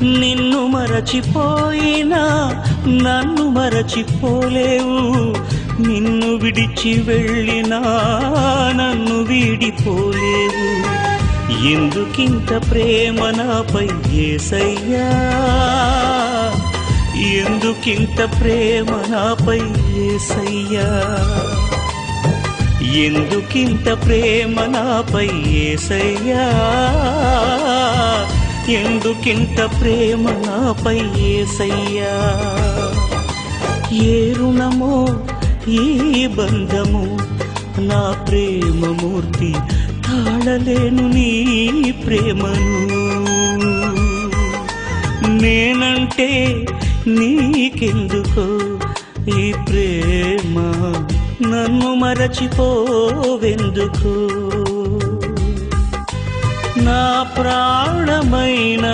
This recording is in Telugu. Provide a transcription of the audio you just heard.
నిన్ను మరచిపోయినా నన్ను మరచిపోలేవు, నిన్ను విడిచి వెళ్ళినా నన్ను వీడిపోలేవు. ఎందుకింత ప్రేమ నాపై యేసయ్యా, ఎందుకింత ప్రేమ నాపై యేసయ్యా, ఎందుకింత ప్రేమ నాపై యేసయ్యా, ఎందుకింత ప్రేమ నాపై యేసయ్యా. ఏ రుణమో ఈ బంధము నా ప్రేమమూర్తి, తాళలేను నీ ప్రేమను. నేనంటే నీకెందుకో ఈ ప్రేమ, నన్ను మరచిపోవెందుకు. నా ప్రాణమైన